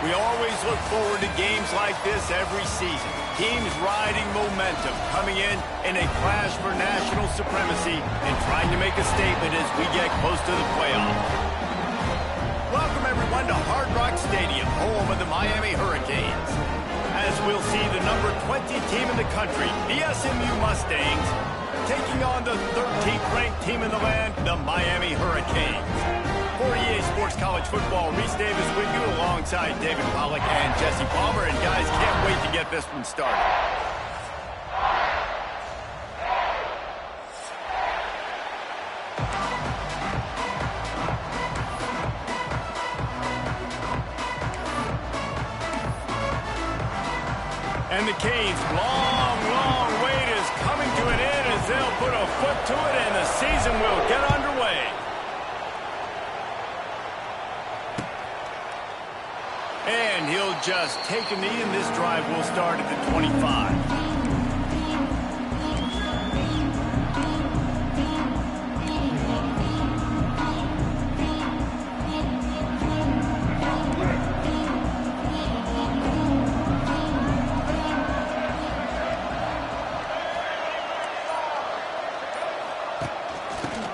We always look forward to games like this every season. Teams riding momentum, coming in a clash for national supremacy and trying to make a statement as we get close to the playoffs. Welcome everyone to Hard Rock Stadium, home of the Miami Hurricanes. As we'll see the number 20 team in the country, the SMU Mustangs, taking on the 13th ranked team in the land, the Miami Hurricanes. For EA Sports College Football, Reese Davis with you alongside David Pollack and Jesse Palmer. And guys, can't wait to get this one started. And the Canes' long wait is coming to an end as they'll put a foot to it and the season will get underway. And he'll just take a knee, and this drive will start at the 25.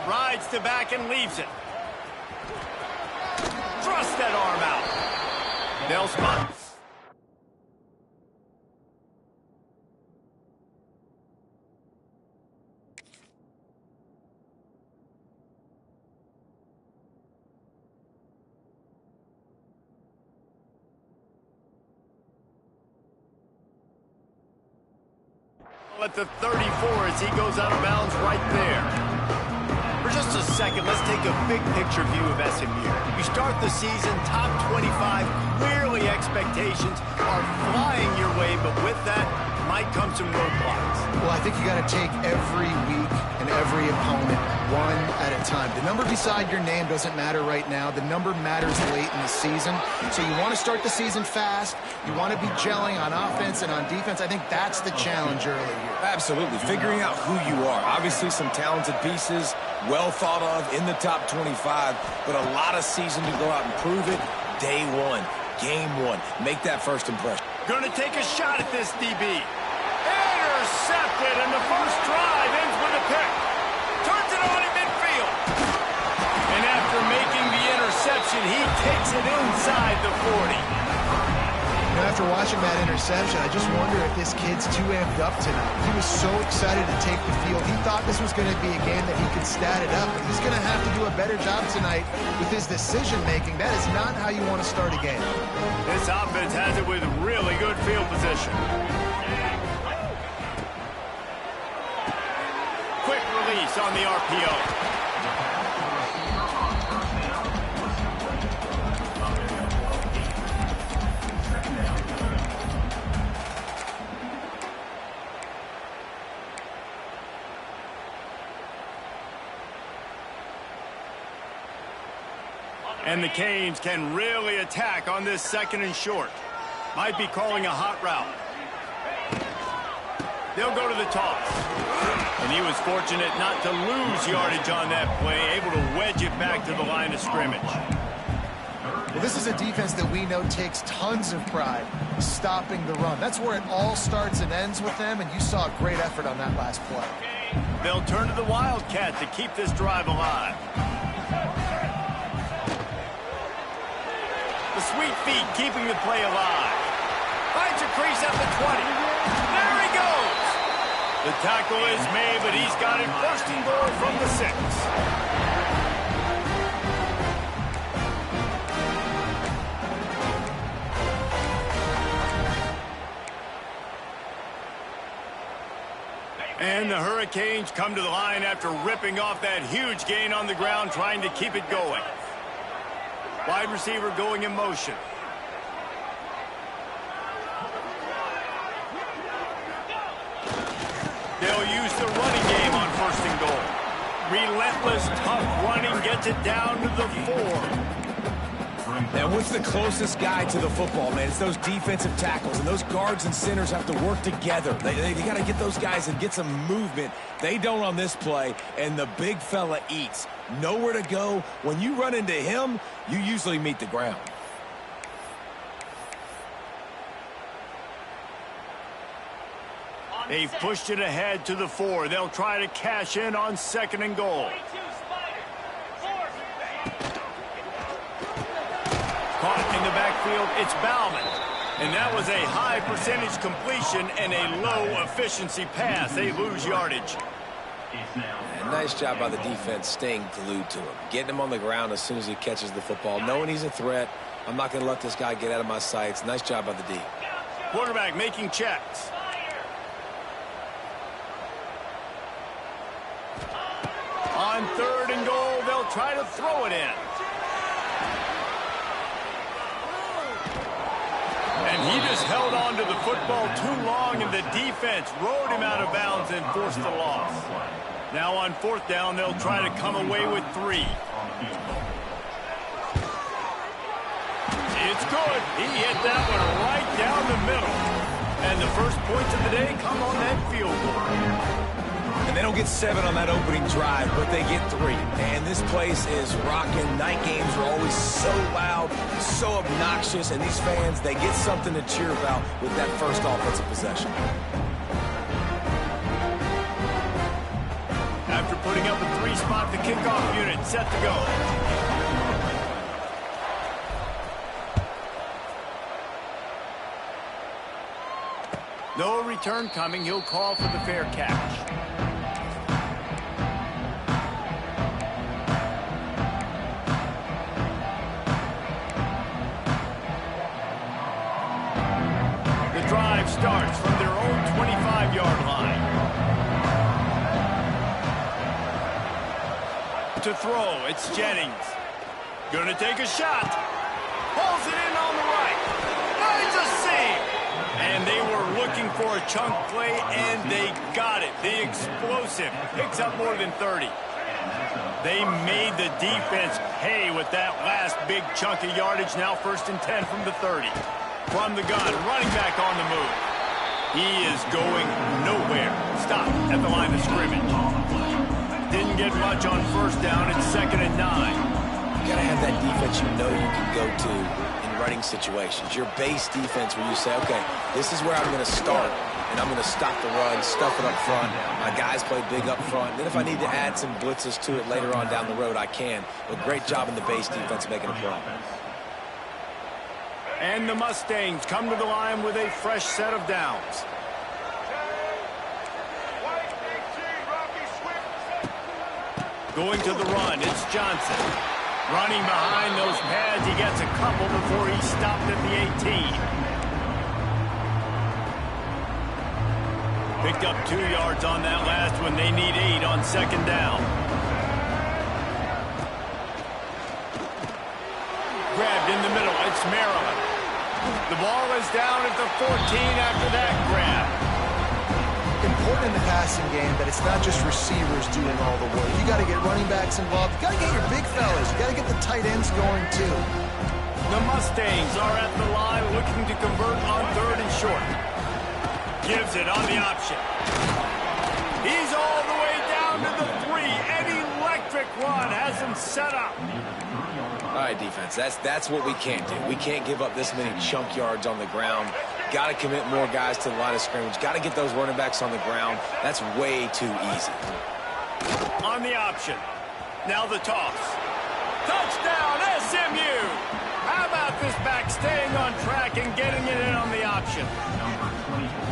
Rides to back and leaves it. Thrust that arm out. They'll spot. At the 34 as he goes out of bounds right there. For just a second, let's take a big picture view of SMU. You start the season top 25, clearly expectations are flying your way, but with that might come some roadblocks. Well, I think you got to take every week and every opponent one at a time. The number beside your name doesn't matter right now. The number matters late in the season. So you want to start the season fast. You want to be gelling on offense and on defense. I think that's the challenge early here. Absolutely. Figuring out who you are. Obviously some talented pieces, well thought of in the top 25, but a lot of season to go out and prove it. Day one, game one. Make that first impression. Gonna take a shot at this DB. Intercepted, and the first drive ends with a pick. Turns it on in midfield. And after making the interception, he takes it inside the 40. You know, after watching that interception, I just wonder if this kid's too amped up tonight. He was so excited to take the field. He thought this was going to be a game that he could stat it up, but he's going to have to do a better job tonight with his decision-making. That is not how you want to start a game. This offense has it with really good field position. Quick release on the RPO. And the Canes can really attack on this second and short. Might be calling a hot route. They'll go to the toss. And he was fortunate not to lose yardage on that play, able to wedge it back to the line of scrimmage. Well, this is a defense that we know takes tons of pride stopping the run. That's where it all starts and ends with them, and you saw a great effort on that last play. They'll turn to the Wildcat to keep this drive alive. The sweet feet keeping the play alive. Finds a crease at the 20. There he goes. The tackle is made, but he's got it first and goal from the 6. And the Hurricanes come to the line after ripping off that huge gain on the ground, trying to keep it going. Wide receiver going in motion. They'll use the running game on first and goal. Relentless, tough running gets it down to the 4. Now, what's the closest guy to the football, man? It's those defensive tackles, and those guards and centers have to work together. They got to get those guys and get some movement. They don't on this play, and the big fella eats. Nowhere to go. When you run into him, you usually meet the ground. They've pushed it ahead to the 4. They'll try to cash in on 2nd and goal. Caught in the backfield, it's Bauman. And that was a high percentage completion and a low efficiency pass. They lose yardage. And nice job by the defense staying glued to him. Getting him on the ground as soon as he catches the football. Knowing he's a threat. I'm not going to let this guy get out of my sights. Nice job by the D. Quarterback making checks. On 3rd and goal, they'll try to throw it in. And he just held on to the football too long, and the defense rode him out of bounds and forced a loss. Now on 4th down, they'll try to come away with 3. It's good. He hit that one right down the middle. And the first points of the day come on that field goal. And they don't get 7 on that opening drive, but they get 3. And this place is rocking. Night games are always so loud, so obnoxious, and these fans, they get something to cheer about with that first offensive possession. After putting up a 3-spot, the kickoff unit set to go. No return coming. He'll call for the fair catch. The drive starts from their own 25-yard line. To throw, it's Jennings. Gonna take a shot. Pulls it in on the right. Finds a seam. And they were looking for a chunk play, and they got it. The explosive picks up more than 30. They made the defense pay with that last big chunk of yardage. Now 1st and 10 from the 30. From the gun, running back on the move. He is going nowhere. Stop at the line of scrimmage. Didn't get much on 1st down. It's 2nd and 9. You got to have that defense you know you can go to in running situations. Your base defense where you say, okay, this is where I'm going to start, and I'm going to stop the run, stuff it up front. My guys play big up front. Then if I need to add some blitzes to it later on down the road, I can. But great job in the base defense making a play. And the Mustangs come to the line with a fresh set of downs. Going to the run, it's Johnson. Running behind those pads, he gets a couple before he stopped at the 18. Picked up 2 yards on that last one. They need 8 on 2nd down. Grabbed in the middle, it's Maryland. The ball is down at the 14 after that grab. Important in the passing game that it's not just receivers doing all the work. You got to get running backs involved. You got to get your big fellas. You got to get the tight ends going too. The Mustangs are at the line looking to convert on 3rd and short. Gives it on the option. He's all the way down to the 3. An electric run has him set up. All right, defense, that's what we can't do. We can't give up this many chunk yards on the ground. Got to commit more guys to the line of scrimmage. Got to get those running backs on the ground. That's way too easy. On the option. Now the toss. Touchdown, SMU! How about this back staying on track and getting it in on the option?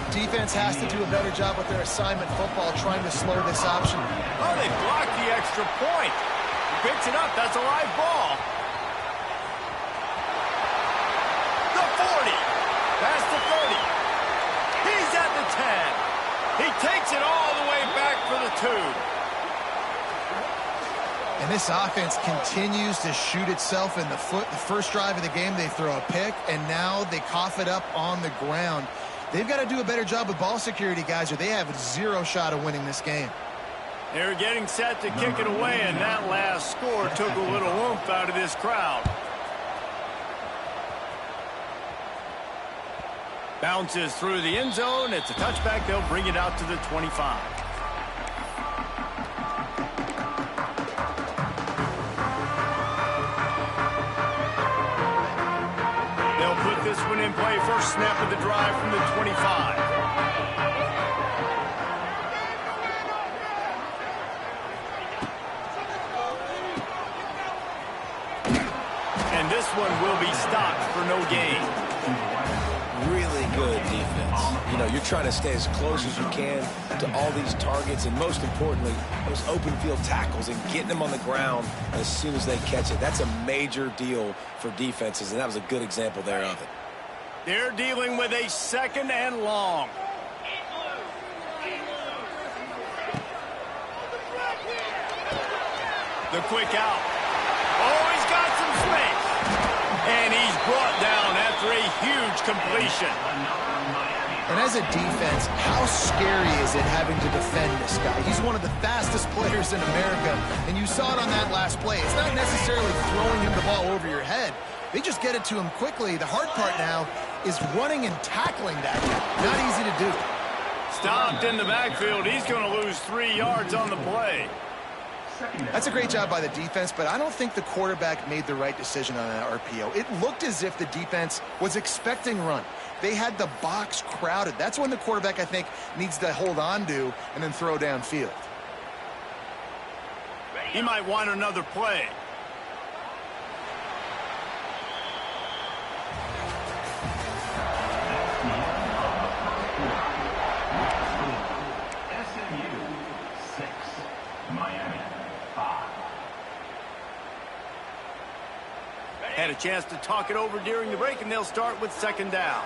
Defense has to do a better job with their assignment football, trying to slow this option. Oh, they blocked the extra point. Picks it up. That's a live ball. The 40. Past the 30. He's at the 10. He takes it all the way back for the 2. And this offense continues to shoot itself in the foot. The first drive of the game, they throw a pick, and now they cough it up on the ground. They've got to do a better job with ball security, guys, or they have 0 shot of winning this game. They're getting set to kick it away, and that last score took a little oomph out of this crowd. Bounces through the end zone. It's a touchback. They'll bring it out to the 25. They'll put this one in play. First snap of the drive from the 25. one will be stopped for no gain. Really good defense. You know, you're trying to stay as close as you can to all these targets, and most importantly, those open field tackles and getting them on the ground as soon as they catch it. That's a major deal for defenses, and that was a good example there of it. They're dealing with a 2nd and long. The quick out. Oh, he's got some space. And he's brought down after a huge completion. And as a defense, how scary is it having to defend this guy? He's one of the fastest players in America, and you saw it on that last play. It's not necessarily throwing him the ball over your head. They just get it to him quickly. The hard part now is running and tackling that guy. Not easy to do. Stopped in the backfield. He's going to lose 3 yards on the play. That's a great job by the defense, but I don't think the quarterback made the right decision on that RPO. It looked as if the defense was expecting run. They had the box crowded. That's when the quarterback, I think, needs to hold on to and then throw downfield. He might want another play. Had a chance to talk it over during the break, and they'll start with 2nd down.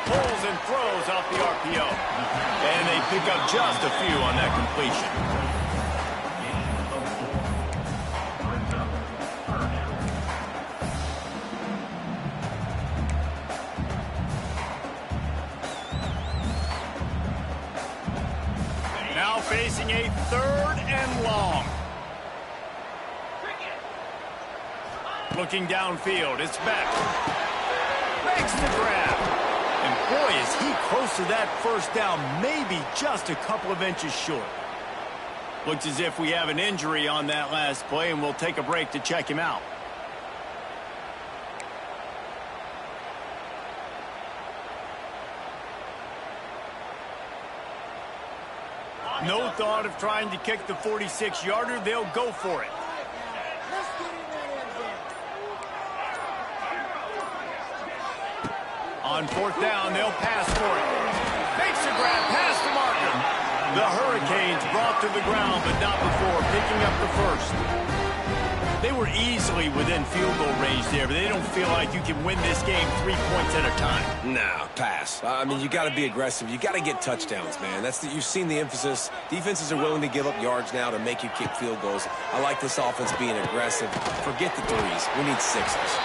Pulls and throws off the RPO. And they pick up just a few on that completion. Now facing a 3rd and long. Looking downfield, it's Beck. Makes the grab. And boy, is he close to that 1st down, maybe just a couple of inches short. Looks as if we have an injury on that last play, and we'll take a break to check him out. No thought of trying to kick the 46-yarder. They'll go for it. On 4th down, they'll pass for it. Makes a grab, pass to Markham. The Hurricanes brought to the ground, but not before picking up the 1st. They were easily within field goal range there, but they don't feel like you can win this game 3 points at a time. Nah, pass. I mean, you got to be aggressive. You got to get touchdowns, man. You've seen the emphasis. Defenses are willing to give up yards now to make you kick field goals. I like this offense being aggressive. Forget the 3s. We need 6s.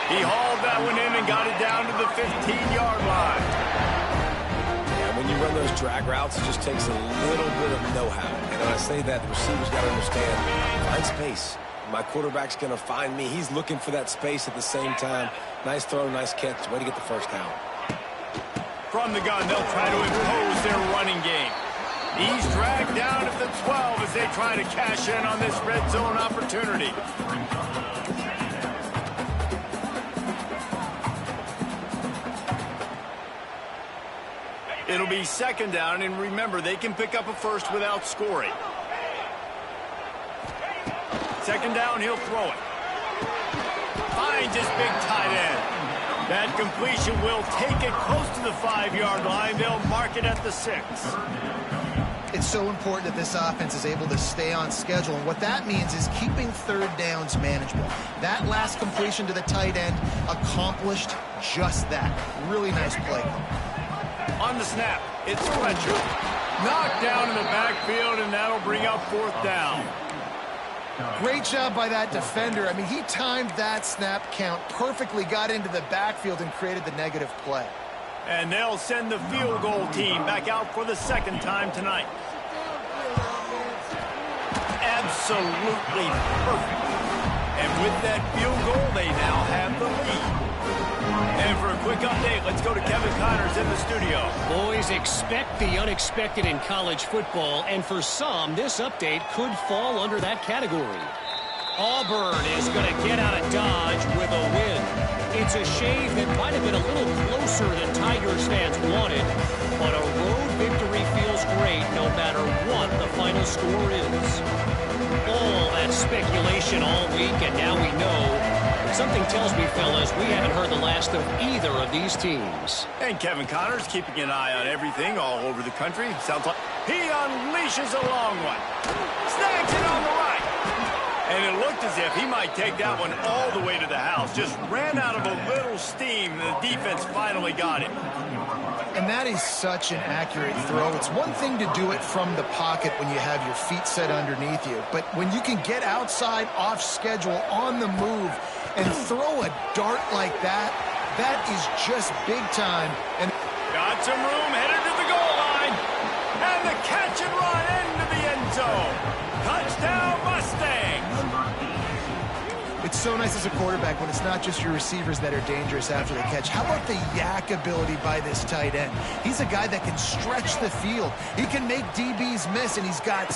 He hauled that one in and got it down to the 15-yard line. Yeah, when you run those drag routes, it just takes a little bit of know-how. And when I say that, the receivers got to understand, find space. My quarterback's going to find me. He's looking for that space at the same time. Nice throw, nice catch. Way to get the 1st down. From the gun, they'll try to impose their running game. He's dragged down at the 12 as they try to cash in on this red zone opportunity. It'll be 2nd down, and remember, they can pick up a 1st without scoring. 2nd down, he'll throw it. Finds his big tight end. That completion will take it close to the 5-yard line. They'll mark it at the 6. It's so important that this offense is able to stay on schedule, and what that means is keeping 3rd downs manageable. That last completion to the tight end accomplished just that. Really nice play. On the snap, it's Fletcher. Knocked down in the backfield, and that'll bring up 4th down. Great job by that defender. I mean, he timed that snap count perfectly, got into the backfield, and created the negative play. And they'll send the field goal team back out for the 2nd time tonight. Absolutely perfect. And with that field goal, they now have the lead. And for a quick update, let's go to Kevin Connors in the studio. Boys, expect the unexpected in college football, and for some, this update could fall under that category. Auburn is going to get out of Dodge with a win. It's a shave that might have been a little closer than Tigers fans wanted, but a road victory feels great no matter what the final score is. All that speculation all week, and now we know. Something tells me, fellas, we haven't heard the last of either of these teams. And Kevin Connors keeping an eye on everything all over the country. Sounds like he unleashes a long one. Snags it on the right. And it looked as if he might take that one all the way to the house. Just ran out of a little steam. The defense finally got him. And that is such an accurate throw. It's one thing to do it from the pocket when you have your feet set underneath you. But when you can get outside, off schedule, on the move, and throw a dart like that, that is just big time. And got some room, headed to the goal line. And the catch and run into the end zone. Touchdown, Mustang. It's so nice as a quarterback when it's not just your receivers that are dangerous after the catch. How about the yak ability by this tight end? He's a guy that can stretch the field. He can make DBs miss, and he's got...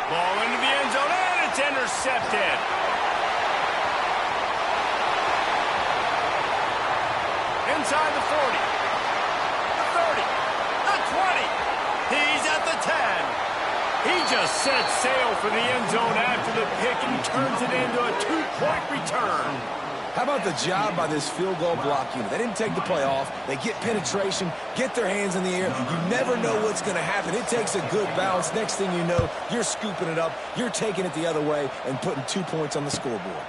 Ball into the end zone, and it's intercepted. Inside the 40, the 30, the 20. He's at the 10. He just set sail for the end zone after the pick and turns it into a 2-point return. How about the job by this field goal block unit? They didn't take the play off. They get penetration, get their hands in the air. You never know what's going to happen. It takes a good bounce. Next thing you know, you're scooping it up. You're taking it the other way and putting 2 points on the scoreboard.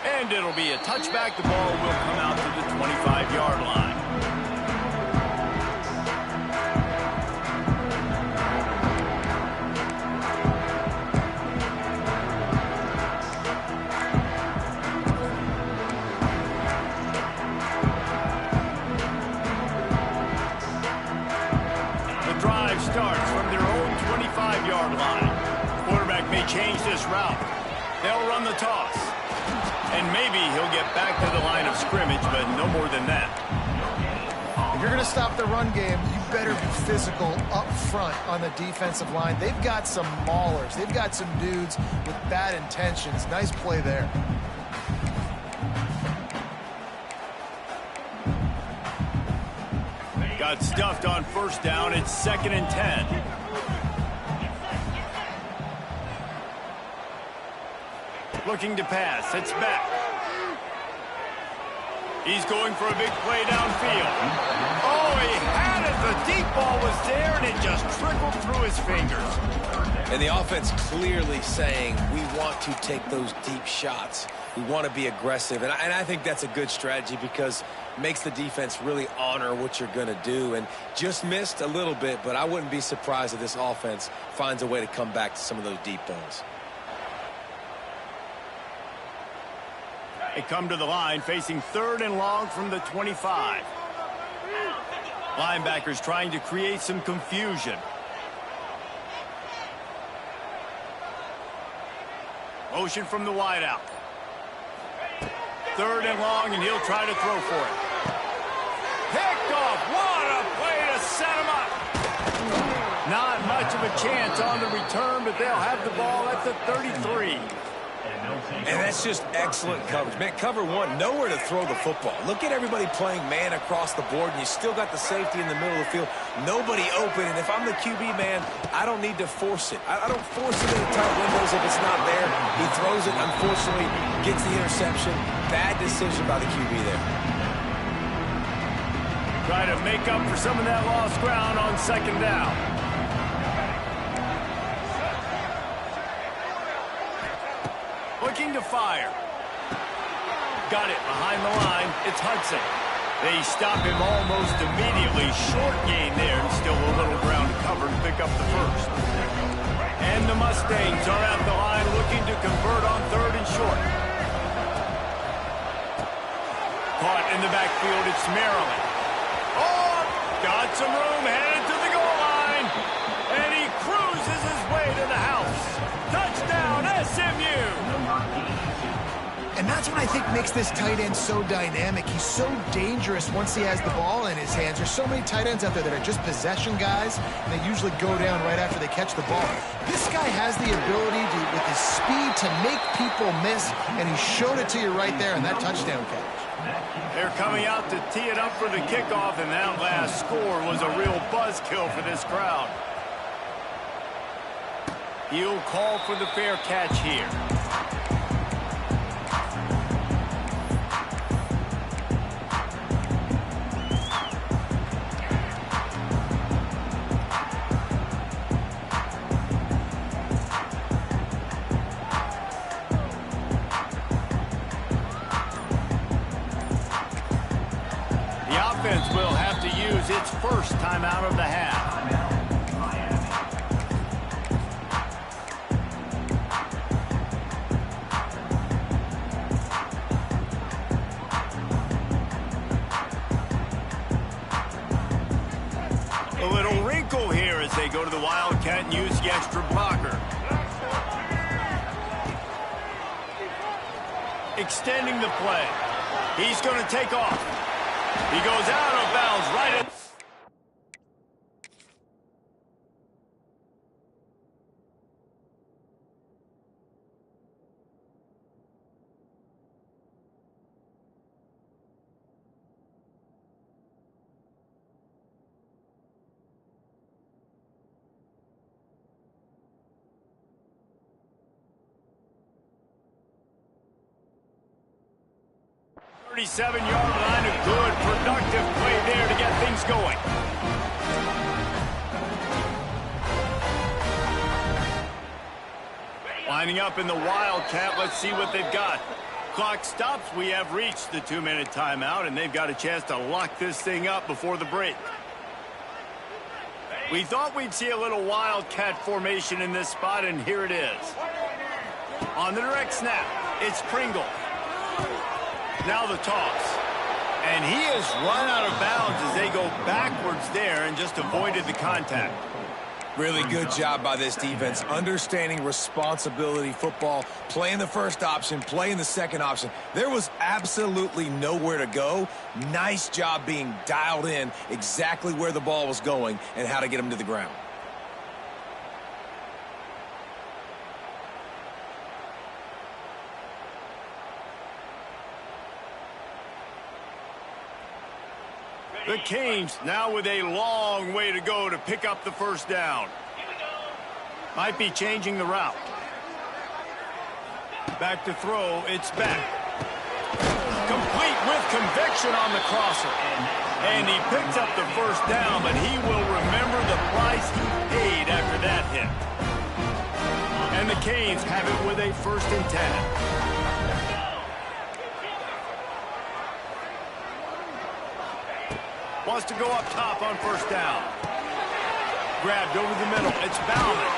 And it'll be a touchback. The ball will come out to the 25-yard line. The drive starts from their own 25-yard line. Quarterback may change this route. They'll run the toss. And maybe he'll get back to the line of scrimmage, but no more than that. If you're going to stop the run game, you better be physical up front on the defensive line. They've got some maulers. They've got some dudes with bad intentions. Nice play there. Got stuffed on first down. It's 2nd and 10. Looking to pass. It's back. He's going for a big play downfield. Oh, he had it. The deep ball was there, and it just trickled through his fingers. And the offense clearly saying, we want to take those deep shots. We want to be aggressive. And I think that's a good strategy because it makes the defense really honor what you're going to do. And just missed a little bit, but I wouldn't be surprised if this offense finds a way to come back to some of those deep balls. They come to the line facing 3rd and long from the 25. Linebackers trying to create some confusion. Motion from the wideout. 3rd and long, and he'll try to throw for it. Picked off. What a play to set him up. Not much of a chance on the return, but they'll have the ball at the 33. And that's just excellent coverage. Man, cover one, nowhere to throw the football. Look at everybody playing man across the board, and you still got the safety in the middle of the field. Nobody open, and if I'm the QB, man, I don't need to force it. I don't force it into tight windows if it's not there. He throws it, unfortunately, gets the interception. Bad decision by the QB there. Try to make up for some of that lost ground on 2nd down. Looking to fire. Got it behind the line. It's Hudson. They stop him almost immediately. Short gain there, and still a little ground to cover and pick up the first. And the Mustangs are at the line looking to convert on 3rd and short. Caught in the backfield, it's Maryland. Oh, got some room, headed to the goal line. And he cruises his way to the house. Touchdown, SMU. And that's what I think makes this tight end so dynamic. He's so dangerous once he has the ball in his hands. There's so many tight ends out there that are just possession guys, and they usually go down right after they catch the ball. This guy has the ability to, with his speed, to make people miss, and he showed it to you right there in that touchdown catch. They're coming out to tee it up for the kickoff, and that last score was a real buzzkill for this crowd. He'll call for the fair catch here. Will have to use its first timeout of the half. A little wrinkle here as they go to the Wildcat and use the extra blocker. Extending the play. He's going to take off. He goes out of bounds right at... .37-yard line, a good, productive play there to get things going. Lining up in the Wildcat, let's see what they've got. Clock stops, we have reached the 2-minute timeout, and they've got a chance to lock this thing up before the break. We thought we'd see a little Wildcat formation in this spot, and here it is. On the direct snap, it's Pringle. Now the toss. And he has run out of bounds as they go backwards there and just avoided the contact. Really good job by this defense, understanding responsibility football, playing the first option, playing the second option. There was absolutely nowhere to go. Nice job being dialed in exactly where the ball was going and how to get him to the ground. The Canes now with a long way to go to pick up the first down. Might be changing the route. Back to throw, it's back. Complete with conviction on the crosser. And he picks up the first down, but he will remember the price he paid after that hit. And the Canes have it with a 1st and 10. Wants to go up top on first down. Grabbed over the middle. It's Bauman.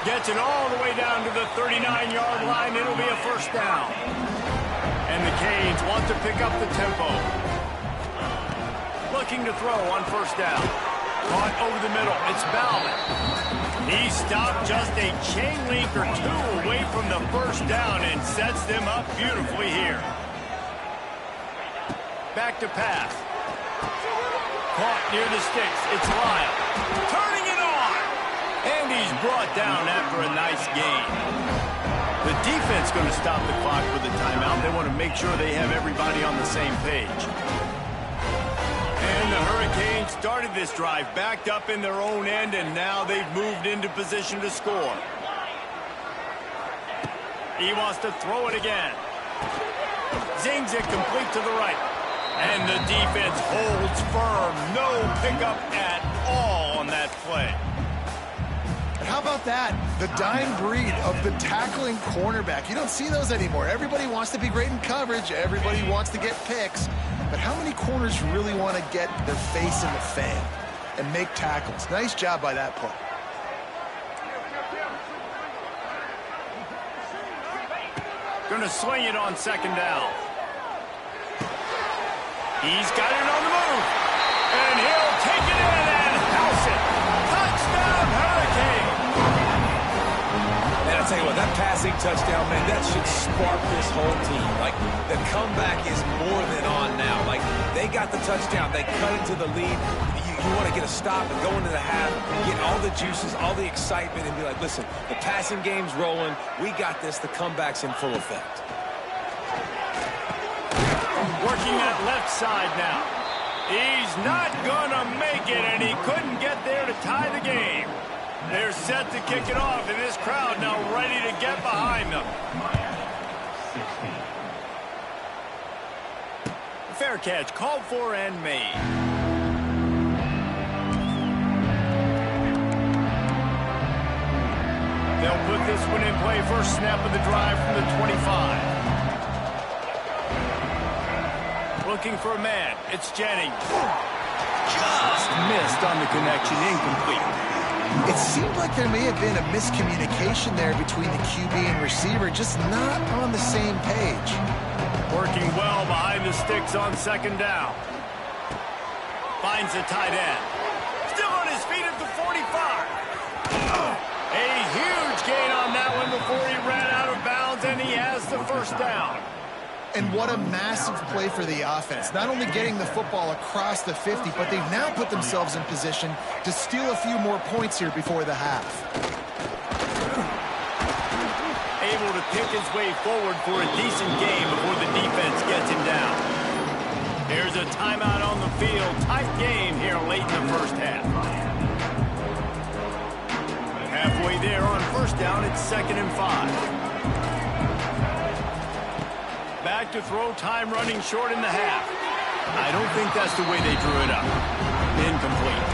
Gets it all the way down to the 39-yard line. It'll be a first down. And the Canes want to pick up the tempo. Looking to throw on first down. Caught over the middle. It's Bauman. He stopped just a chain link or two away from the first down and sets them up beautifully here. Back to pass. Caught near the sticks. It's Lyle. Turning it on. And he's brought down after a nice gain. The defense going to stop the clock with a timeout. They want to make sure they have everybody on the same page. And the Hurricanes started this drive backed up in their own end, and now they've moved into position to score. He wants to throw it again. Zings it complete to the right. And the defense holds firm. No pickup at all on that play. How about that? The dying breed of the tackling cornerback. You don't see those anymore. Everybody wants to be great in coverage. Everybody wants to get picks. But how many corners really want to get their face in the fan and make tackles? Nice job by that play. Going to swing it on second down. He's got it on the move. And he'll take it in and house it. Touchdown, Hurricane. And I'll tell you what, that passing touchdown, man, that should spark this whole team. Like, the comeback is more than on now. Like, they got the touchdown. They cut into the lead. You want to get a stop and go into the half, get all the juices, all the excitement, and be like, listen, the passing game's rolling. We got this. The comeback's in full effect. Working that left side now. He's not gonna make it, and he couldn't get there to tie the game. They're set to kick it off, and this crowd now ready to get behind them. Fair catch called for and made. They'll put this one in play. First snap of the drive from the 25. Looking for a man. It's Jennings. Just missed on the connection. Incomplete. It seemed like there may have been a miscommunication there between the QB and receiver, just not on the same page. Working well behind the sticks on second down. Finds the tight end. Still on his feet at the 45. A huge gain on that one before he ran out of bounds, and he has the first down. And what a massive play for the offense. Not only getting the football across the 50, but they've now put themselves in position to steal a few more points here before the half. Able to pick his way forward for a decent game before the defense gets him down. Here's a timeout on the field. Tight game here late in the first half. Halfway there on first down, it's 2nd and 5. Back to throw, time running short in the half. I don't think that's the way they drew it up. Incomplete.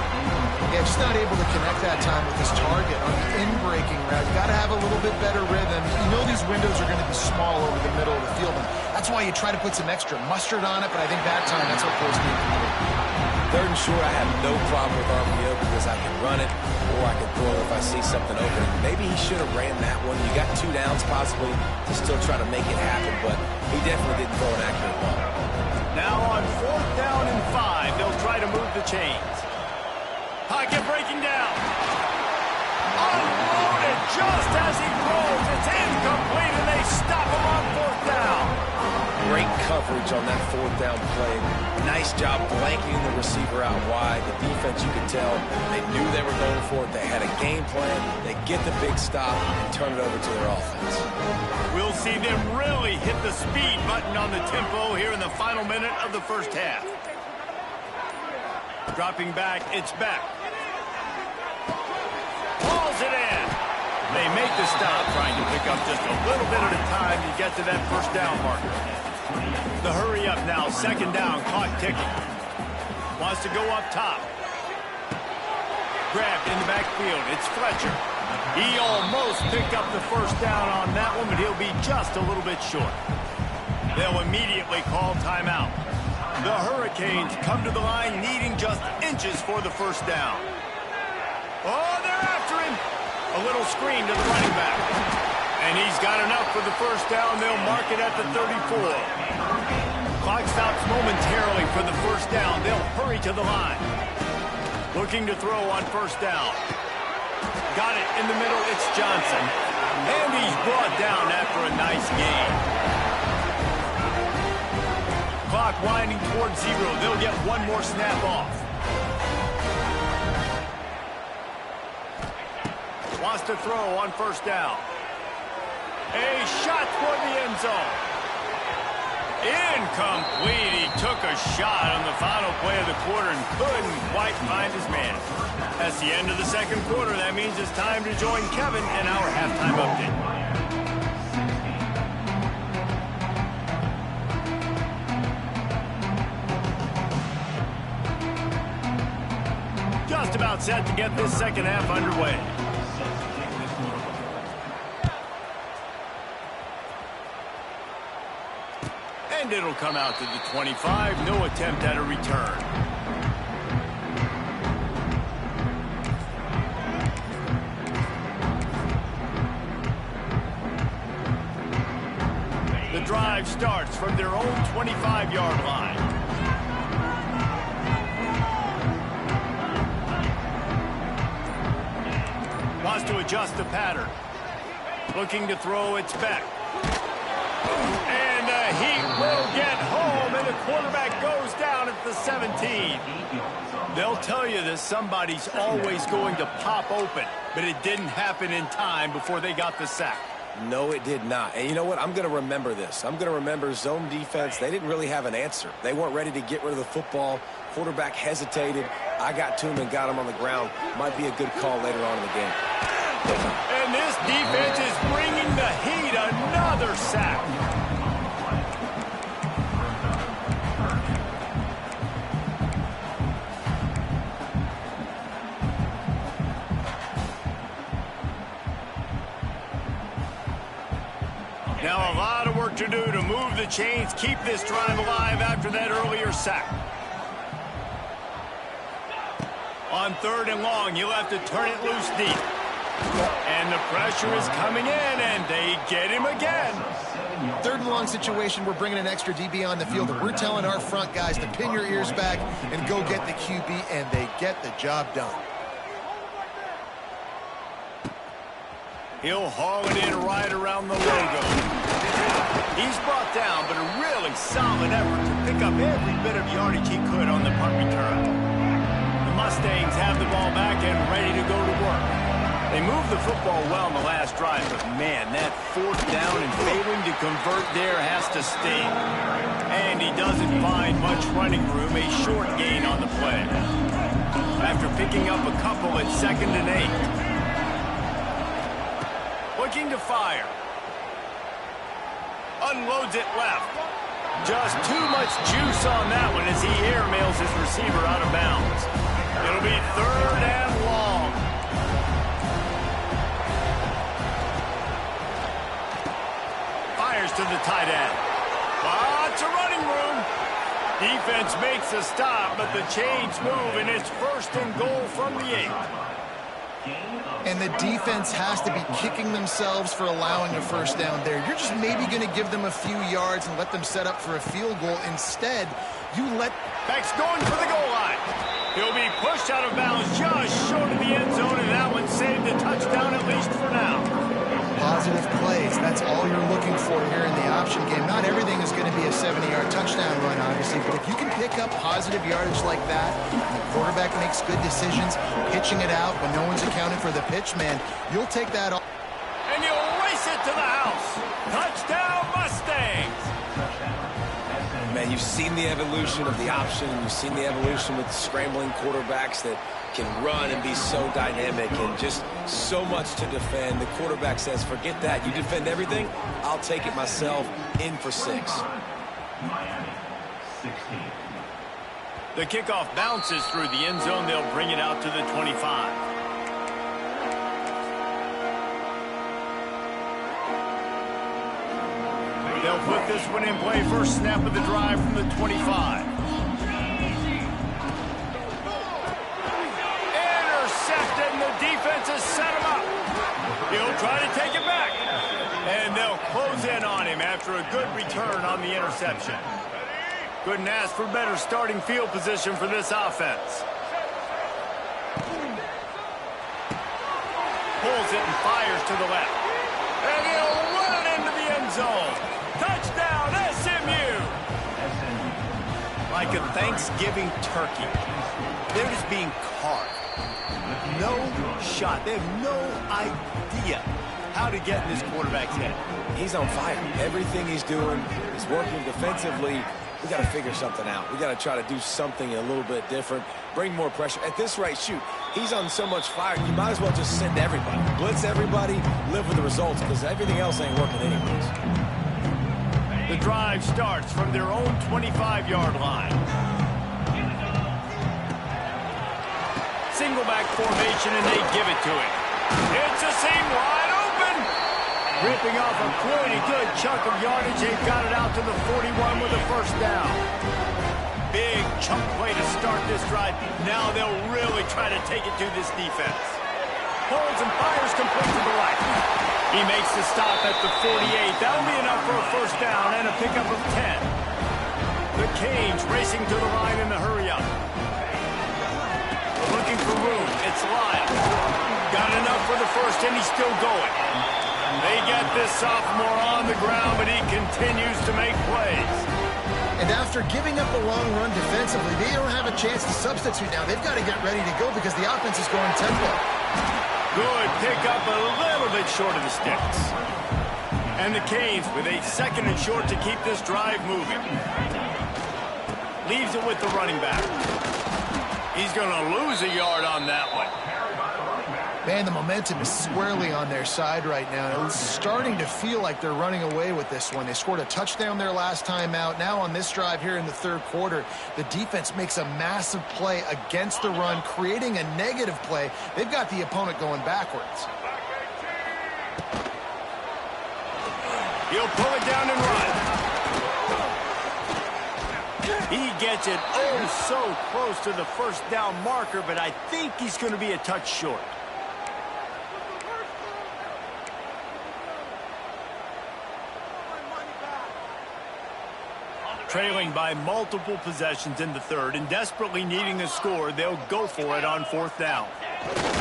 Yeah, just not able to connect that time with his target on the in-breaking route. You got to have a little bit better rhythm. You know these windows are going to be small over the middle of the field, and that's why you try to put some extra mustard on it, but I think that time that's what forced the incomplete. 3rd and short, I have no problem with RPO because I can run it or I can throw it if I see something open. Maybe he should have ran that one. You got 2 downs possibly to still try to make it happen, but he definitely didn't throw an accurate ball. Now on 4th down and 5, they'll try to move the chains. Pocket breaking down. Unloaded just as he throws. It's incomplete, and they stop him on 4th down. Great coverage on that 4th down play. Nice job blanking the receiver out wide. The defense, you could tell, they knew they were going for it. They had a game plan. They get the big stop and turn it over to their offense. We'll see them really hit the speed button on the tempo here in the final minute of the first half. Dropping back, it's Beck. Pulls it in. They make the stop, trying to pick up just a little bit at a time to get to that first down marker. The hurry up now, 2nd down, clock ticking. Wants to go up top. Grabbed in the backfield, it's Fletcher. He almost picked up the first down on that one, but he'll be just a little bit short. They'll immediately call timeout. The Hurricanes come to the line needing just inches for the first down. Oh, they're after him. A little screen to the running back. And he's got enough for the first down. They'll mark it at the 34. Clock stops momentarily for the first down. They'll hurry to the line. Looking to throw on first down. Got it in the middle. It's Johnson. And he's brought down after a nice gain. Clock winding towards 0. They'll get one more snap off. Wants to throw on first down. A shot toward the end zone. Incomplete. He took a shot on the final play of the quarter and couldn't quite find his man. That's the end of the 2nd quarter. That means it's time to join Kevin in our halftime update. Just about set to get this 2nd half underway. And it'll come out to the 25. No attempt at a return. The drive starts from their own 25-yard line. Wants to adjust the pattern. Looking to throw, it's Beck. And he will get home, and the quarterback goes down at the 17. They'll tell you that somebody's always going to pop open, but it didn't happen in time before they got the sack. No, it did not. And you know what? I'm going to remember this. I'm going to remember zone defense. They didn't really have an answer. They weren't ready to get rid of the football. Quarterback hesitated. I got to him and got him on the ground. Might be a good call later on in the game. And this defense is bringing the heat. Another sack. Now a lot of work to do to move the chains, keep this drive alive after that earlier sack. On 3rd and long, you'll have to turn it loose deep. And the pressure is coming in, and they get him again. 3rd and long situation, we're bringing an extra DB on the field, and we're telling our front guys to pin your ears back and go get the QB, and they get the job done. He'll haul it in right around the logo. He's brought down, but a really solid effort to pick up every bit of yardage he could on the punt return. The Mustangs have the ball back and ready to go to work. They moved the football well in the last drive, but man, that 4th down and failing to convert there has to sting. And he doesn't find much running room, a short gain on the play. After picking up a couple at 2nd and 8. Looking to fire. Unloads it left. Just too much juice on that one as he airmails his receiver out of bounds. It'll be 3rd and long. Fires to the tight end. Lots of running room. Defense makes a stop, but the chains move, and it's 1st and goal from the 8. And the defense has to be kicking themselves for allowing a 1st down there. You're just maybe going to give them a few yards and let them set up for a field goal. Instead, you let... Back's going for the goal line. He'll be pushed out of bounds just short of the end zone, and that one saved a touchdown at least for now. Positive plays. That's all you're looking for here in the option game. Not everything is going to be a 70-yard touchdown run, obviously, but if you can pick up positive yardage like that, and the quarterback makes good decisions, pitching it out when no one's accounting for the pitch, man, you'll take that off. And you'll race it to the house. Touchdown, Mustangs. Man, you've seen the evolution of the option, and you've seen the evolution with scrambling quarterbacks that can run and be so dynamic and just so much to defend. The quarterback says, forget that. You defend everything, I'll take it myself. In for 6. The kickoff bounces through the end zone. They'll bring it out to the 25. They'll put this one in play. First snap of the drive from the 25. Intercepted, and the defense has set him up. He'll try to take it back. And they'll close in on him after a good return on the interception. Couldn't ask for better starting field position for this offense. Pulls it and fires to the left. And he'll run it into the end zone. Touchdown, SMU! Like a Thanksgiving turkey. They're just being carved. No shot. They have no idea how to get in this quarterback's head. He's on fire. Everything he's doing is working defensively. We got to figure something out. We got to try to do something a little bit different. Bring more pressure. At this rate, shoot, he's on so much fire, you might as well just send everybody. Blitz everybody, live with the results, because everything else ain't working anyways. The drive starts from their own 25-yard line. Single back formation, and they give it to him. It's a seam wide open. Ripping off a pretty good chunk of yardage. They've got it out to the 41 with a 1st down. Big chunk play to start this drive. Now they'll really try to take it to this defense. Holds and fires complete to the right. He makes the stop at the 48. That'll be enough for a 1st down and a pickup of 10. The Canes racing to the line in the hurry-up. Looking for room. It's Lyle. Got enough for the 1st, and he's still going. They get this sophomore on the ground, but he continues to make plays. And after giving up a long run defensively, they don't have a chance to substitute now. They've got to get ready to go because the offense is going tempo. Good pickup, a little bit short of the sticks. And the Canes with a 2nd and short to keep this drive moving. Leaves it with the running back. He's going to lose a yard on that one. Man, the momentum is squarely on their side right now. It's starting to feel like they're running away with this one. They scored a touchdown their last time out. Now on this drive here in the 3rd quarter, the defense makes a massive play against the run, creating a negative play. They've got the opponent going backwards. He'll pull it down and run. He gets it so close to the 1st down marker, but I think he's going to be a touch short. Trailing by multiple possessions in the 3rd and desperately needing a score, they'll go for it on 4th down.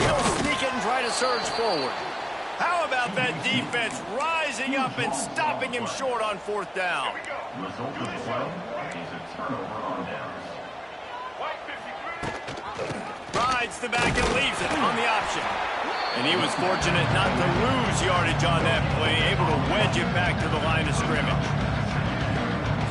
He'll sneak it and try to surge forward. How about that defense rising up and stopping him short on 4th down? Rides the back and leaves it on the option. And he was fortunate not to lose yardage on that play, able to wedge it back to the line of scrimmage.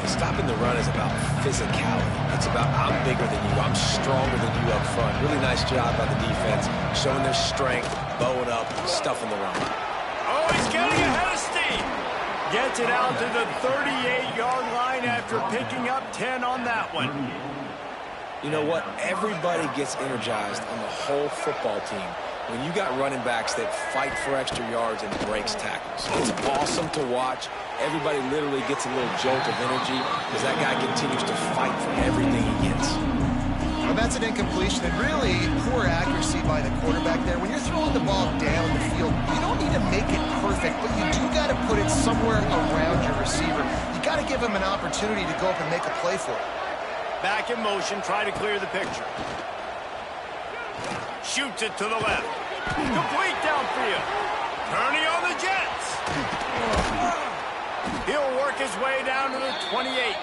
Stopping the run is about physicality. It's about I'm bigger than you, I'm stronger than you up front. Really nice job by the defense, showing their strength, bowing up, stuffing the run. Oh, he's getting ahead of steam. Gets it out to the 38-yard line after picking up 10 on that one. You know what? Everybody gets energized on the whole football team when you got running backs that fight for extra yards and breaks tackles. It's awesome to watch. Everybody literally gets a little jolt of energy as that guy continues to fight for everything he gets. Well, that's an incompletion, and really poor accuracy by the quarterback there. When you're throwing the ball down the field, you don't need to make it perfect, but you do got to put it somewhere around your receiver. You got to give him an opportunity to go up and make a play for it. Back in motion, try to clear the picture. Shoots it to the left. Complete downfield. Turning on the Jets. He'll work his way down to the 28.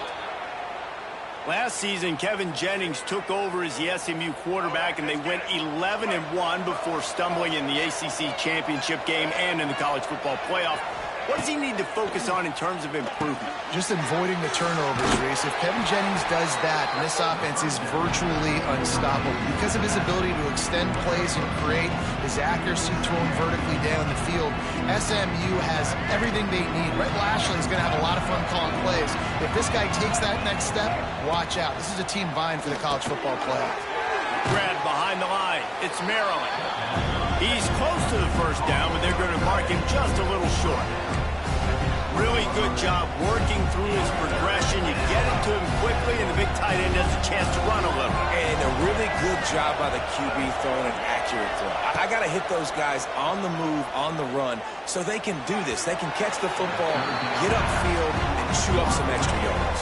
Last season, Kevin Jennings took over as the SMU quarterback, and they went 11-1 before stumbling in the ACC championship game and in the college football playoff. What does he need to focus on in terms of improvement? Just avoiding the turnovers, Reese. If Kevin Jennings does that, this offense is virtually unstoppable because of his ability to extend plays and create his accuracy throwing vertically down the field. SMU has everything they need. Rhett Lashley is going to have a lot of fun calling plays. If this guy takes that next step, watch out. This is a team vying for the college football playoff. Grab behind the line. It's Maryland. He's close to the 1st down, but they're going to mark him just a little short. Really good job working through his progression. You get it to him quickly, and the big tight end has a chance to run a little. And a really good job by the QB throwing an accurate throw. I got to hit those guys on the move, on the run, so they can do this. They can catch the football, get upfield, and chew up some extra yards.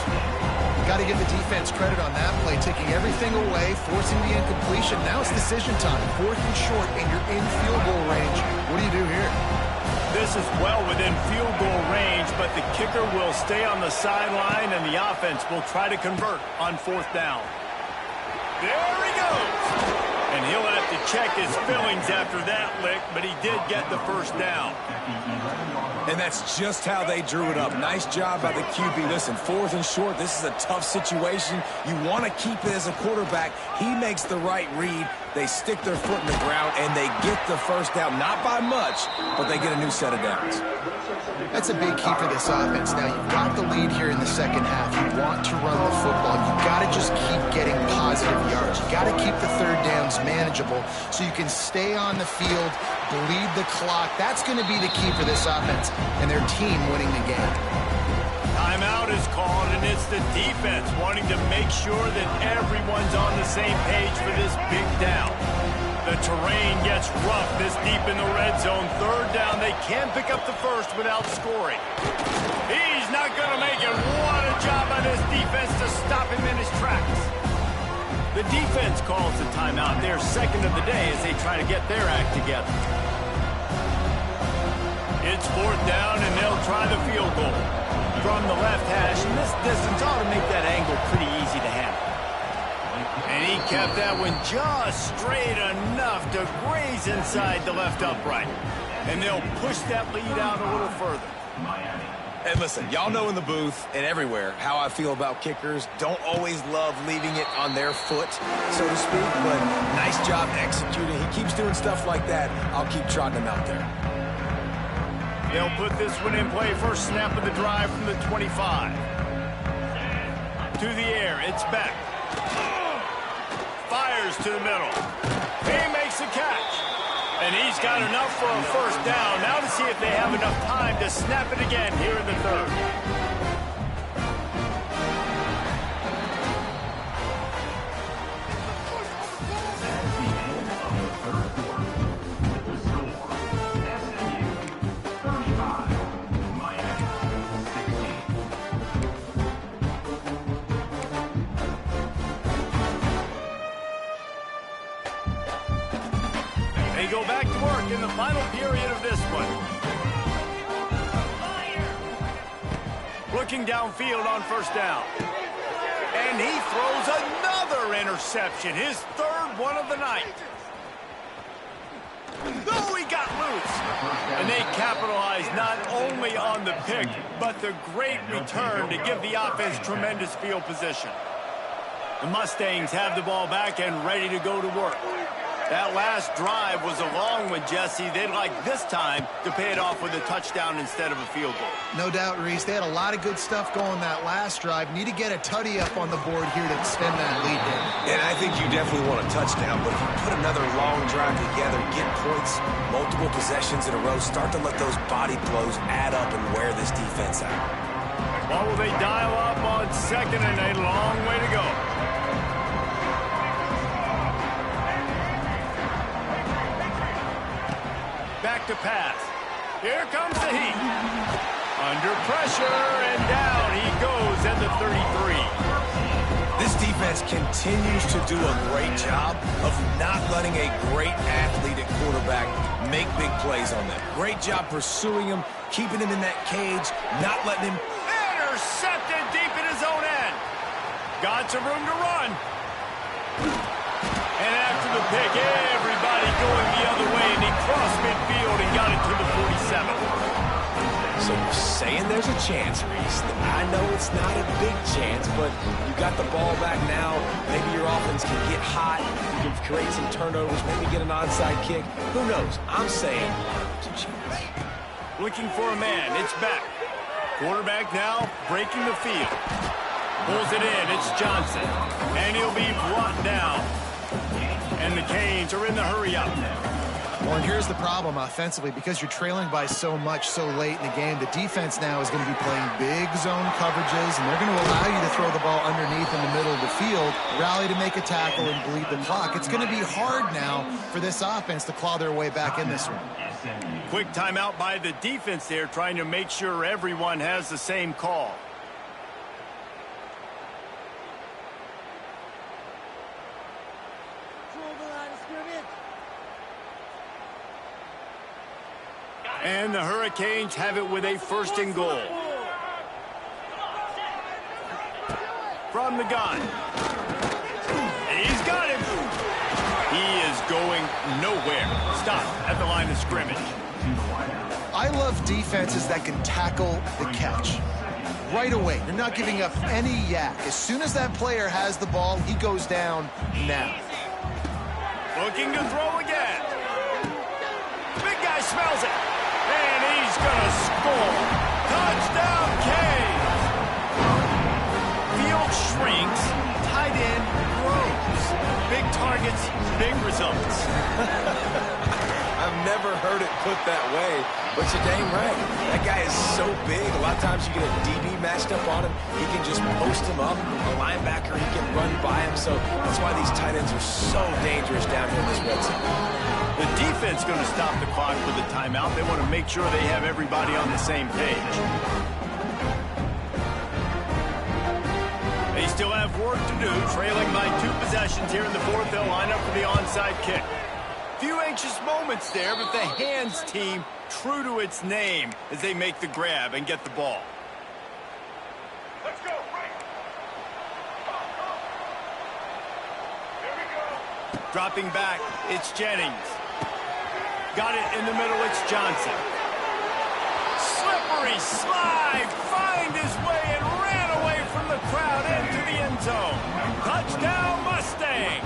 Got to give the defense credit on that play, taking everything away, forcing the incompletion. Now it's decision time. 4th and short, and you're in field goal range. What do you do here? This is well within field goal range, but the kicker will stay on the sideline, and the offense will try to convert on 4th down. There he goes. And he'll have to check his fillings after that lick, but he did get the 1st down. And that's just how they drew it up. Nice job by the QB. Listen, 4th and short, this is a tough situation. You want to keep it as a quarterback. He makes the right read. They stick their foot in the ground, and they get the 1st down. Not by much, but they get a new set of downs. That's a big key for this offense. Now, you've got the lead here in the 2nd half. You want to run the football. You've got to just keep getting positive yards. You've got to keep the 3rd downs manageable so you can stay on the field, bleed the clock. That's going to be the key for this offense and their team winning the game. Timeout is called, and it's the defense wanting to make sure that everyone's on the same page for this big down. The terrain gets rough this deep in the red zone. 3rd down, they can pick up the 1st without scoring. He's not going to make it. What a job by this defense to stop him in his tracks. The defense calls the timeout. They're 2nd of the day as they try to get their act together. It's 4th down, and they'll try the field goal. From the left hash, and this distance ought to make that angle pretty easy to handle. And he kept that one just straight enough to graze inside the left upright. And they'll push that lead out a little further. And listen, y'all know in the booth and everywhere how I feel about kickers. Don't always love leaving it on their foot, so to speak, but nice job executing. He keeps doing stuff like that. I'll keep trotting him out there. They'll put this one in play. First snap of the drive from the 25. To the air, it's Beck. Fires to the middle. He makes a catch. And he's got enough for a first down. Now to see if they have enough time to snap it again here in the third. They go back to work in the final period of this one. Looking downfield on first down. And he throws another interception, his third one of the night. Oh, he got loose. And they capitalized not only on the pick, but the great return to give the offense tremendous field position. The Mustangs have the ball back and ready to go to work. That last drive was a long one, Jesse. They'd like this time to pay it off with a touchdown instead of a field goal. No doubt, Reese. They had a lot of good stuff going that last drive. Need to get a tutty up on the board here to extend that lead there. And I think you definitely want a touchdown, but if you put another long drive together, get points, multiple possessions in a row, start to let those body blows add up and wear this defense out. What will they dial up on second and a long way to go? Back to pass. Here comes the heat. Under pressure, and down he goes at the 33. This defense continues to do a great job of not letting a great athlete at quarterback make big plays on them. Great job pursuing him, keeping him in that cage, not letting him... Intercepted deep in his own end. Got some room to run. And after the pick, everybody going the other way, and he crossed midfield and got it to the 47. So you're saying there's a chance, Reese. I know it's not a big chance, but you got the ball back now. Maybe your offense can get hot. You can create some turnovers, maybe get an onside kick. Who knows? I'm saying there's a chance. Looking for a man. It's back. Quarterback now breaking the field. Pulls it in. It's Johnson. And he'll be brought down. And the Canes are in the hurry-up. Well, and here's the problem offensively. Because you're trailing by so much so late in the game, the defense now is going to be playing big zone coverages, and they're going to allow you to throw the ball underneath in the middle of the field, rally to make a tackle, and bleed the clock. It's going to be hard now for this offense to claw their way back in this one. Quick timeout by the defense there, trying to make sure everyone has the same call. And the Hurricanes have it with a first and goal. From the gun. And he's got him. He is going nowhere. Stop at the line of scrimmage. I love defenses that can tackle the catch. Right away, you're not giving up any yak. As soon as that player has the ball, he goes down now. Looking to throw again. Big guy smells it. And he's going to score. Touchdown, Canes. Field shrinks. Tight end grows. Big targets, big results. I've never heard it put that way, but you're dang right. That guy is so big. A lot of times you get a DB matched up on him. He can just post him up. A linebacker, he can run by him. So that's why these tight ends are so dangerous down here in this red zone. The defense going to stop the clock with a timeout. They want to make sure they have everybody on the same page. They still have work to do, trailing by 2 possessions here in the fourth. They'll line up for the onside kick. Few anxious moments there, but the hands team true to its name as they make the grab and get the ball. Let's go, right. Here we go. Dropping back, it's Jennings. Got it in the middle, it's Johnson. Slippery He slide, find his way, and ran away from the crowd into the end zone. Touchdown, Mustangs!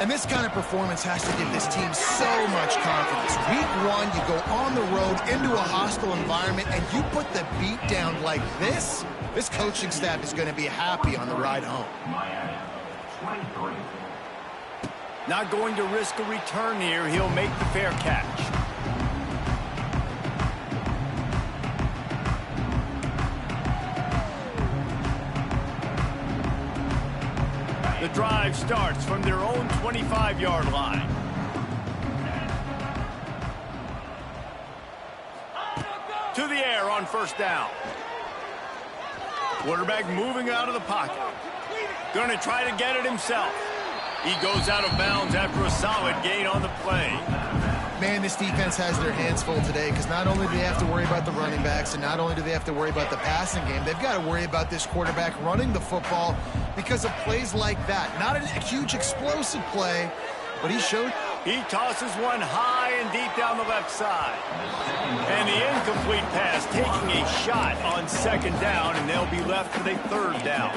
And this kind of performance has to give this team so much confidence. Week 1, you go on the road into a hostile environment, and you put the beat down like this. This coaching staff is going to be happy on the ride home. Not going to risk a return here. He'll make the fair catch. The drive starts from their own 25-yard line. To the air on first down. Quarterback moving out of the pocket. Going to try to get it himself. He goes out of bounds after a solid gain on the play. Man, this defense has their hands full today because not only do they have to worry about the running backs and not only do they have to worry about the passing game, they've got to worry about this quarterback running the football because of plays like that. Not a huge explosive play, but he showed. He tosses one high and deep down the left side. And the incomplete pass taking a shot on second down, and they'll be left with a third down.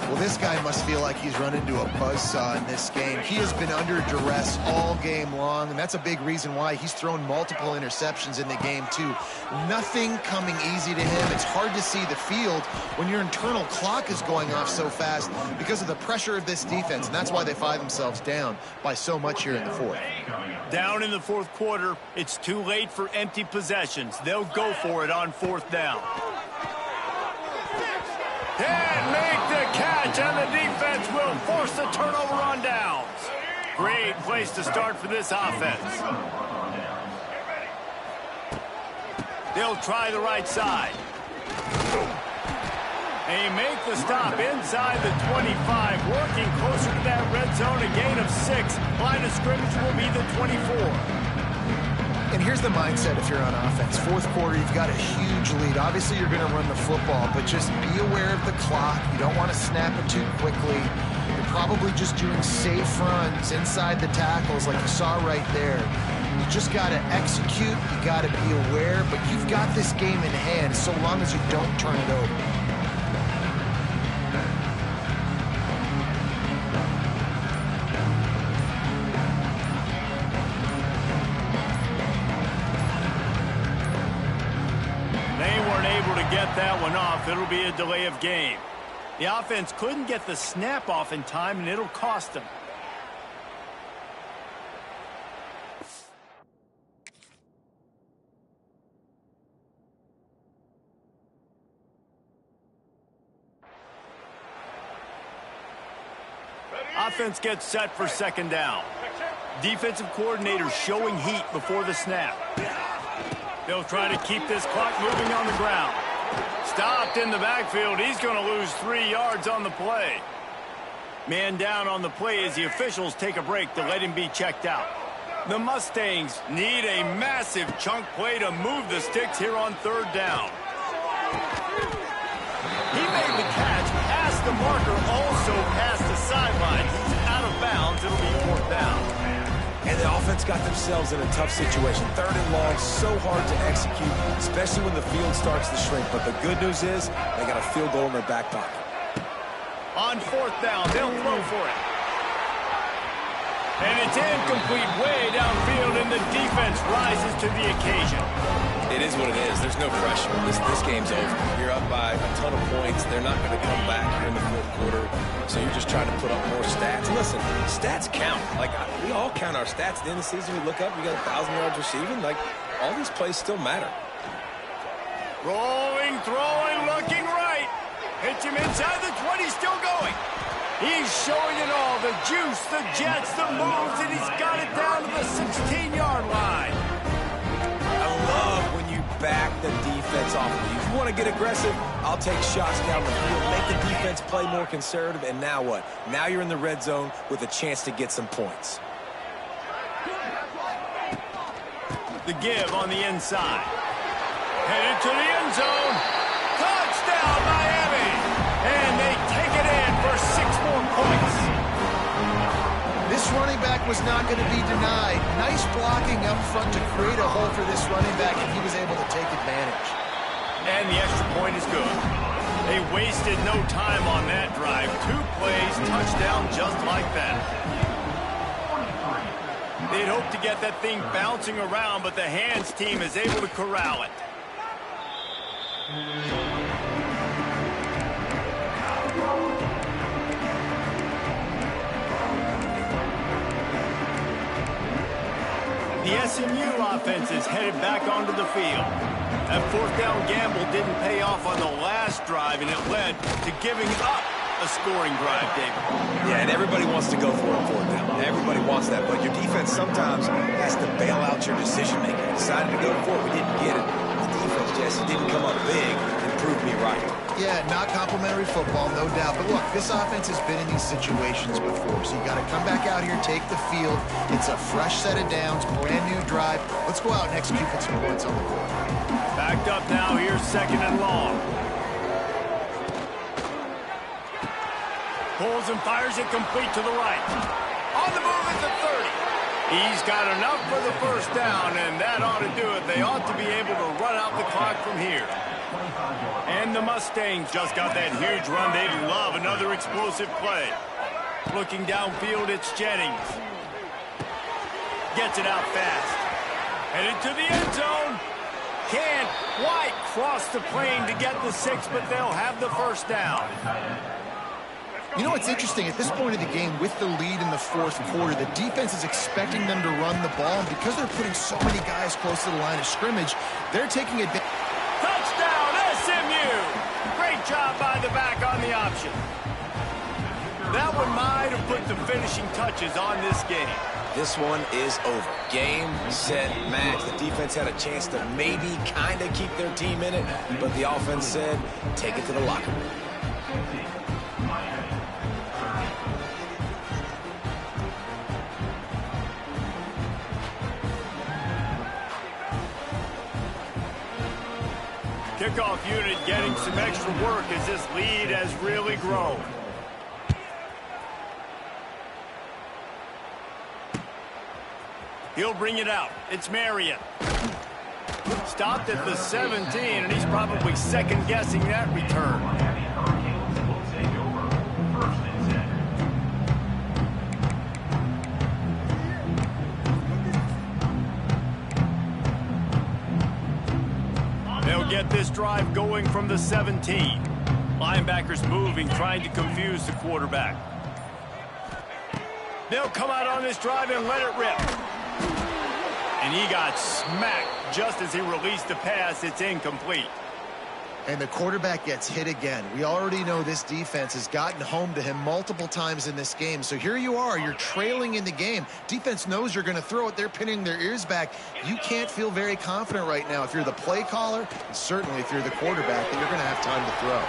Well, this guy must feel like he's run into a buzzsaw in this game. He has been under duress all game long, and that's a big reason why he's thrown multiple interceptions in the game, too. Nothing coming easy to him. It's hard to see the field when your internal clock is going off so fast because of the pressure of this defense, and that's why they find themselves down by so much here in the fourth. Down in the fourth quarter, it's too late for empty possessions. They'll go for it on fourth down. Can't make the catch, and the defense will force the turnover on downs. Great place to start for this offense. They'll try the right side. They make the stop inside the 25, working closer to that red zone, a gain of 6. Line of scrimmage will be the 24. And here's the mindset if you're on offense. Fourth quarter, you've got a huge lead. Obviously, you're going to run the football, but just be aware of the clock. You don't want to snap it too quickly. You're probably just doing safe runs inside the tackles like you saw right there. You just got to execute. You got to be aware, but you've got this game in hand so long as you don't turn it over. Get that one off. It'll be a delay of game. The offense couldn't get the snap off in time, and it'll cost them. Offense gets set for second down. Defensive coordinator showing heat before the snap. They'll try to keep this clock moving on the ground. Stopped in the backfield. He's going to lose 3 yards on the play. Man down on the play as the officials take a break to let him be checked out. The Mustangs need a massive chunk play to move the sticks here on third down. He made the catch past the marker, also past the sideline. He's out of bounds. It'll be fourth down. And the offense got themselves in a tough situation. Third and long, so hard to execute, especially when the field starts to shrink. But the good news is they got a field goal in their back pocket. On fourth down, they'll throw for it. And it's incomplete way downfield, and the defense rises to the occasion. It is what it is. There's no pressure. This game's over. You're up by a ton of points. They're not going to come back here in the fourth quarter. So you're just trying to put up more stats. And listen, stats count. Like, we all count our stats. At the end of the season, we look up, we got 1,000 yards receiving. Like, all these plays still matter. Rolling, throwing, looking right. Hits him inside the 20, still going. He's showing it all. The juice, the jets, the moves, and he's got it down to the 16-yard line. I love when you back the defense off of you. If you want to get aggressive, I'll take shots down the field, make the defense play more conservative, and now what? Now you're in the red zone with a chance to get some points. The give on the inside. Headed to the end zone. Touchdown, Miami! And they take it in for 6 more points. This running back was not going to be denied. Nice blocking up front to create a hole for this running back, and he was able to take advantage. And the extra point is good. They wasted no time on that drive. 2 plays, touchdown just like that. They'd hoped to get that thing bouncing around, but the hands team is able to corral it. The SMU offense is headed back onto the field. That 4th down gamble didn't pay off on the last drive, and it led to giving up a scoring drive, David. Yeah, and everybody wants to go for a 4th down. Everybody wants that, but your defense sometimes has to bail out your decision-making. Decided to go for it, we didn't get it. The defense, Jesse, didn't come up big and prove me right. Yeah, not complimentary football, no doubt. But look, this offense has been in these situations before, so you got to come back out here, take the field. It's a fresh set of downs, brand new drive. Let's go out and execute with some points on the board. Backed up now, here's 2nd and long. Pulls and fires it complete to the right. On the move at the 30. He's got enough for the 1st down, and that ought to do it. They ought to be able to run out the clock from here. And the Mustangs just got that huge run. They love another explosive play. Looking downfield, it's Jennings. Gets it out fast. Headed to the end zone. Can't quite cross the plane to get the 6, but they'll have the 1st down. You know what's interesting? At this point of the game, with the lead in the 4th quarter, the defense is expecting them to run the ball. And because they're putting so many guys close to the line of scrimmage, they're taking advantage. Touchdown, SMU! Great job by the back on the option. That one might have put the finishing touches on this game. This one is over. Game, set, match. The defense had a chance to maybe kind of keep their team in it, but the offense said, take it to the locker room. Kickoff unit getting some extra work as this lead has really grown. He'll bring it out. It's Marriott. Stopped at the 17, and he's probably second-guessing that return. They'll get this drive going from the 17. Linebackers moving, trying to confuse the quarterback. They'll come out on this drive and let it rip. And he got smacked just as he released the pass. It's incomplete. And the quarterback gets hit again. We already know this defense has gotten home to him multiple times in this game. So here you are. You're trailing in the game. Defense knows you're going to throw it. They're pinning their ears back. You can't feel very confident right now if you're the play caller, and certainly if you're the quarterback, that you're going to have time to throw.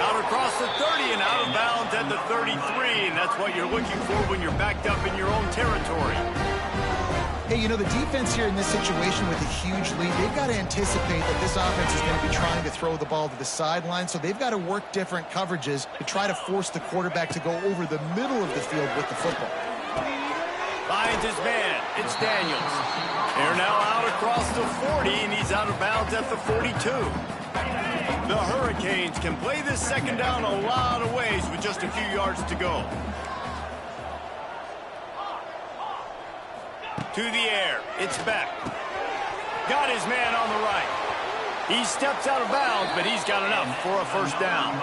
Out across the 30 and out of bounds at the 33. And that's what you're looking for when you're backed up in your own territory. Hey, you know, the defense here in this situation with a huge lead, they've got to anticipate that this offense is going to be trying to throw the ball to the sideline, so they've got to work different coverages to try to force the quarterback to go over the middle of the field with the football. Finds his man. It's Daniels. They're now out across the 40, and he's out of bounds at the 42. The Hurricanes can play this second down a lot of ways with just a few yards to go. To the air. It's Beck. Got his man on the right. He steps out of bounds, but he's got enough for a first down.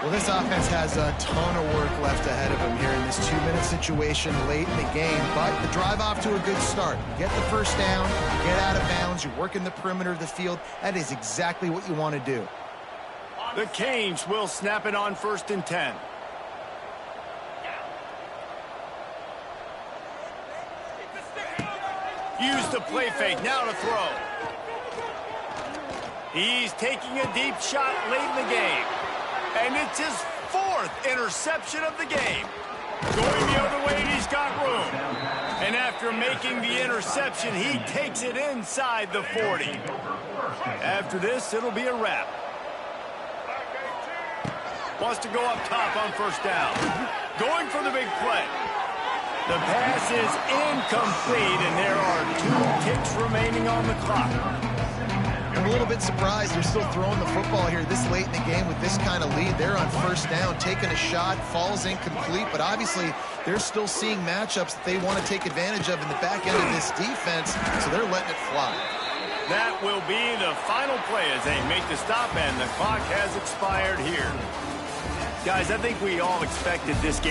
Well, this offense has a ton of work left ahead of them here in this 2-minute situation late in the game, but the drive off to a good start. Get the first down, get out of bounds, you're working the perimeter of the field. That is exactly what you want to do. The Canes will snap it on 1st and 10. Use the play fake, now to throw. He's taking a deep shot late in the game. And it's his 4th interception of the game. Going the other way, and he's got room. And after making the interception, he takes it inside the 40. After this, it'll be a wrap. Wants to go up top on first down. Going for the big play. The pass is incomplete, and there are 2 kicks remaining on the clock. I'm a little bit surprised they're still throwing the football here this late in the game with this kind of lead. They're on first down, taking a shot, falls incomplete, but obviously they're still seeing matchups that they want to take advantage of in the back end of this defense, so they're letting it fly. That will be the final play as they make the stop, and the clock has expired here. Guys, I think we all expected this game